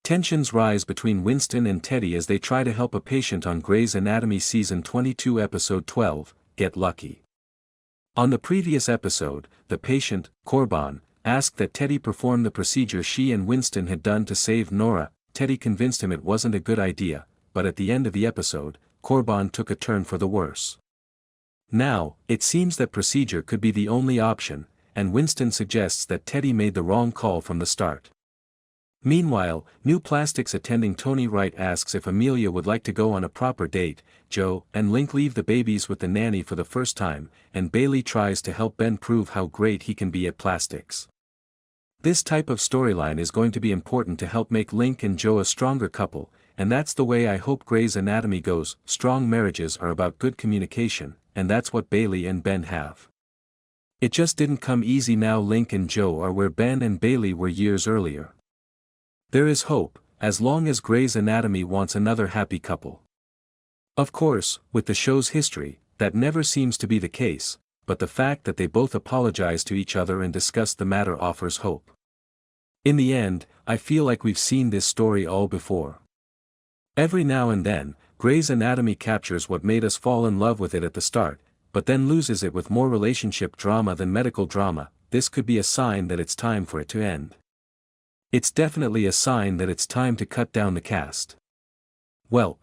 Tensions rise between Winston and Teddy as they try to help a patient on Grey's Anatomy Season 22 Episode 12, Get Lucky. On the previous episode, the patient, Corban, asked that Teddy perform the procedure she and Winston had done to save Nora. Teddy convinced him it wasn't a good idea, but at the end of the episode, Corban took a turn for the worse. Now, it seems that procedure could be the only option, and Winston suggests that Teddy made the wrong call from the start. Meanwhile, New Plastics attending Tony Wright asks if Amelia would like to go on a proper date. Joe and Link leave the babies with the nanny for the first time, and Bailey tries to help Ben prove how great he can be at plastics. This type of storyline is going to be important to help make Link and Joe a stronger couple, and that's the way I hope Grey's Anatomy goes. Strong marriages are about good communication, and that's what Bailey and Ben have. It just didn't come easy. Now Link and Joe are where Ben and Bailey were years earlier. There is hope, as long as Grey's Anatomy wants another happy couple. Of course, with the show's history, that never seems to be the case, but the fact that they both apologize to each other and discuss the matter offers hope. In the end, I feel like we've seen this story all before. Every now and then, Grey's Anatomy captures what made us fall in love with it at the start, but then loses it with more relationship drama than medical drama. This could be a sign that it's time for it to end. It's definitely a sign that it's time to cut down the cast. Welp.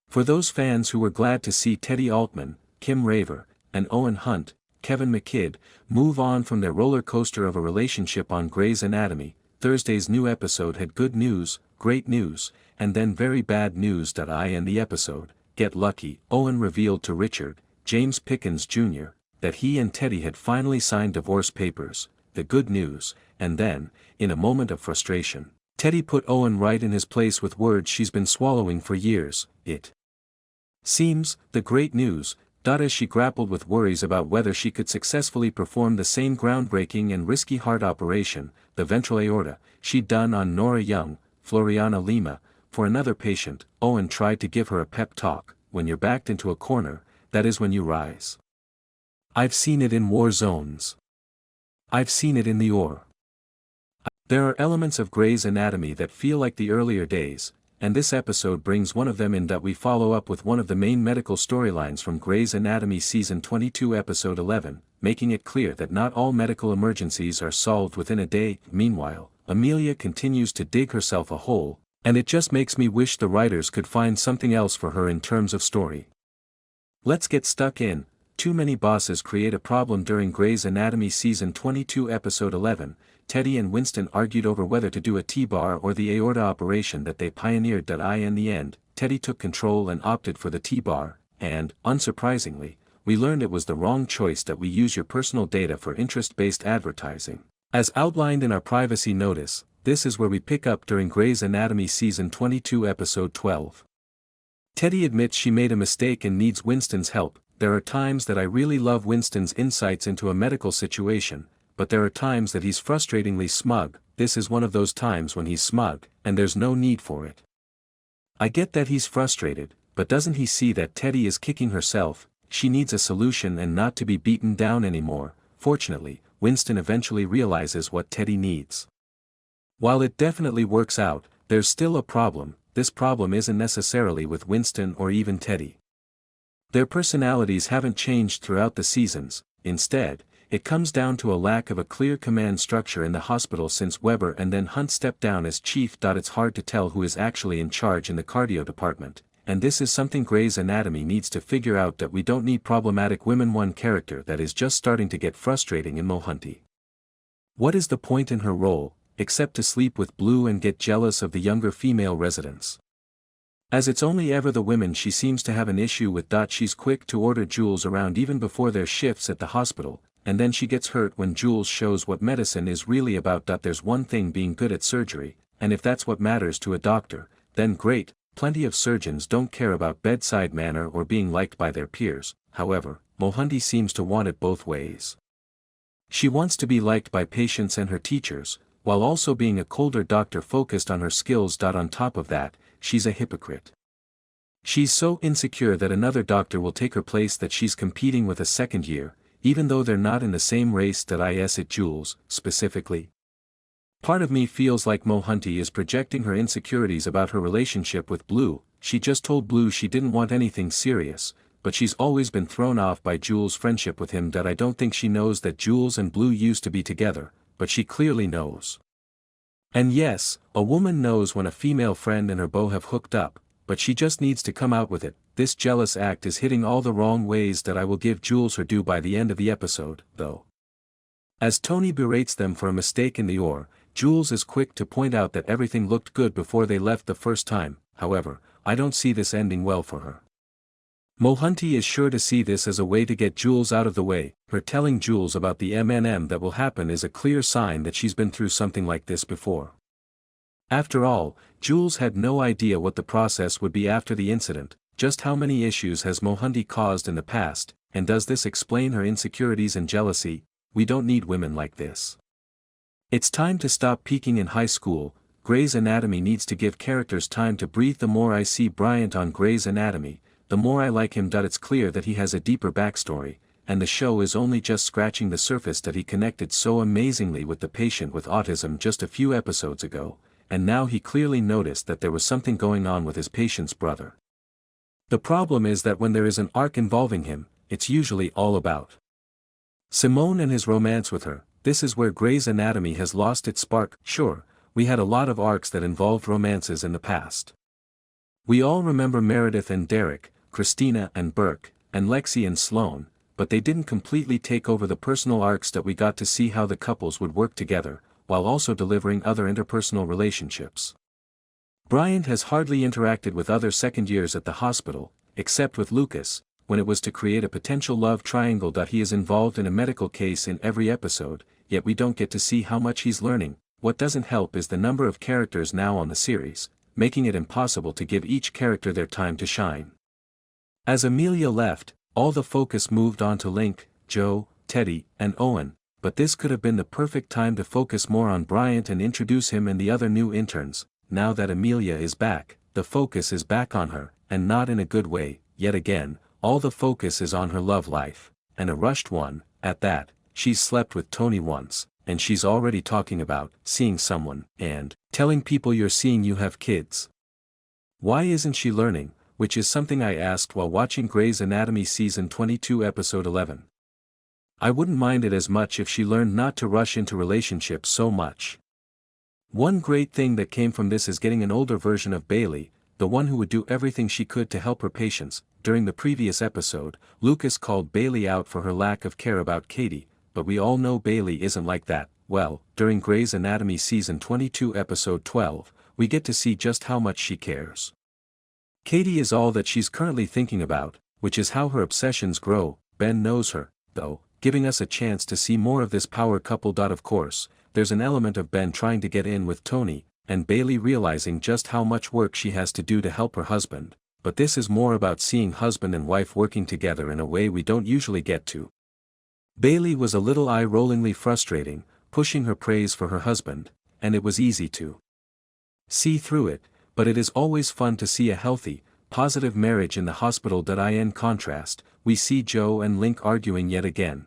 For those fans who were glad to see Teddy Altman, Kim Raver, and Owen Hunt, Kevin McKidd, move on from their roller coaster of a relationship on Grey's Anatomy, Thursday's new episode had good news, great news, and then very bad news. In the episode, Get Lucky, Owen revealed to Richard, James Pickens Jr., that he and Teddy had finally signed divorce papers, the good news, and then, in a moment of frustration, Teddy put Owen right in his place with words she's been swallowing for years. It seems, the great news. As she grappled with worries about whether she could successfully perform the same groundbreaking and risky heart operation, the ventral aorta, she'd done on Nora Young, Floriana Lima, for another patient. Owen tried to give her a pep talk. When you're backed into a corner, that is when you rise. I've seen it in war zones. I've seen it in the OR. There are elements of Grey's Anatomy that feel like the earlier days, and this episode brings one of them in. We follow up with one of the main medical storylines from Grey's Anatomy Season 22 Episode 11, making it clear that not all medical emergencies are solved within a day. Meanwhile, Amelia continues to dig herself a hole, and it just makes me wish the writers could find something else for her in terms of story. Let's get stuck in. Too many bosses create a problem. During Grey's Anatomy Season 22 Episode 11, Teddy and Winston argued over whether to do a T-bar or the aorta operation that they pioneered. In the end, Teddy took control and opted for the T-bar, and, unsurprisingly, we learned it was the wrong choice. We use your personal data for interest-based advertising. As outlined in our privacy notice, this is where we pick up during Grey's Anatomy Season 22 Episode 12. Teddy admits she made a mistake and needs Winston's help. There are times that I really love Winston's insights into a medical situation, but there are times that he's frustratingly smug. This is one of those times when he's smug, and there's no need for it. I get that he's frustrated, but doesn't he see that Teddy is kicking herself? She needs a solution and not to be beaten down anymore. Fortunately, Winston eventually realizes what Teddy needs. While it definitely works out, there's still a problem. This problem isn't necessarily with Winston or even Teddy. Their personalities haven't changed throughout the seasons. Instead, it comes down to a lack of a clear command structure in the hospital since Weber and then Hunt stepped down as chief. It's hard to tell who is actually in charge in the cardio department, and this is something Grey's Anatomy needs to figure out. That we don't need problematic women. One character that is just starting to get frustrating in Mohunty. What is the point in her role, except to sleep with Blue and get jealous of the younger female residents? As it's only ever the women she seems to have an issue with. She's quick to order Jules around even before their shifts at the hospital, and then she gets hurt when Jules shows what medicine is really about. There's one thing being good at surgery, and if that's what matters to a doctor, then great. Plenty of surgeons don't care about bedside manner or being liked by their peers. However, Mohunty seems to want it both ways. She wants to be liked by patients and her teachers, while also being a colder doctor focused on her skills. On top of that, she's a hypocrite. She's so insecure that another doctor will take her place that she's competing with a second year, even though they're not in the same race. It Jules, specifically. Part of me feels like Mohunty is projecting her insecurities about her relationship with Blue. She just told Blue she didn't want anything serious, but she's always been thrown off by Jules' friendship with him. That I don't think she knows that Jules and Blue used to be together, but she clearly knows. And yes, a woman knows when a female friend and her beau have hooked up, but she just needs to come out with it. This jealous act is hitting all the wrong ways. That I will give Jules her due by the end of the episode, though. As Tony berates them for a mistake in the oar, Jules is quick to point out that everything looked good before they left the first time. However, I don't see this ending well for her. Mohunty is sure to see this as a way to get Jules out of the way. Her telling Jules about the M&M that will happen is a clear sign that she's been through something like this before. After all, Jules had no idea what the process would be after the incident. Just how many issues has Mohunty caused in the past, and does this explain her insecurities and jealousy? We don't need women like this. It's time to stop peaking in high school. Grey's Anatomy needs to give characters time to breathe. The more I see Bryant on Grey's Anatomy, the more I like him. It's clear that he has a deeper backstory, and the show is only just scratching the surface. That he connected so amazingly with the patient with autism just a few episodes ago, and now he clearly noticed that there was something going on with his patient's brother. The problem is that when there is an arc involving him, it's usually all about Simone and his romance with her. This is where Grey's Anatomy has lost its spark. Sure, we had a lot of arcs that involved romances in the past. We all remember Meredith and Derek, Christina and Burke, and Lexi and Sloane, but they didn't completely take over the personal arcs. That we got to see how the couples would work together, while also delivering other interpersonal relationships. Bryant has hardly interacted with other second years at the hospital, except with Lucas, when it was to create a potential love triangle. He is involved in a medical case in every episode, yet we don't get to see how much he's learning. What doesn't help is the number of characters now on the series, making it impossible to give each character their time to shine. As Amelia left, all the focus moved on to Link, Joe, Teddy, and Owen, but this could have been the perfect time to focus more on Bryant and introduce him and the other new interns. Now that Amelia is back, the focus is back on her, and not in a good way. Yet again, all the focus is on her love life, and a rushed one, at that. She's slept with Tony once, and she's already talking about seeing someone, and telling people you're seeing you have kids. Why isn't she learning? Which is something I asked while watching Grey's Anatomy Season 22 Episode 11. I wouldn't mind it as much if she learned not to rush into relationships so much. One great thing that came from this is getting an older version of Bailey, the one who would do everything she could to help her patients. During the previous episode, Lucas called Bailey out for her lack of care about Katie, but we all know Bailey isn't like that. Well, during Grey's Anatomy Season 22 Episode 12, we get to see just how much she cares. Katie is all that she's currently thinking about, which is how her obsessions grow. Ben knows her, though, giving us a chance to see more of this power couple. Of course, there's an element of Ben trying to get in with Tony, and Bailey realizing just how much work she has to do to help her husband, but this is more about seeing husband and wife working together in a way we don't usually get to. Bailey was a little eye-rollingly frustrating, pushing her praise for her husband, and it was easy to see through it, but it is always fun to see a healthy, positive marriage in the hospital. In contrast, we see Joe and Link arguing yet again.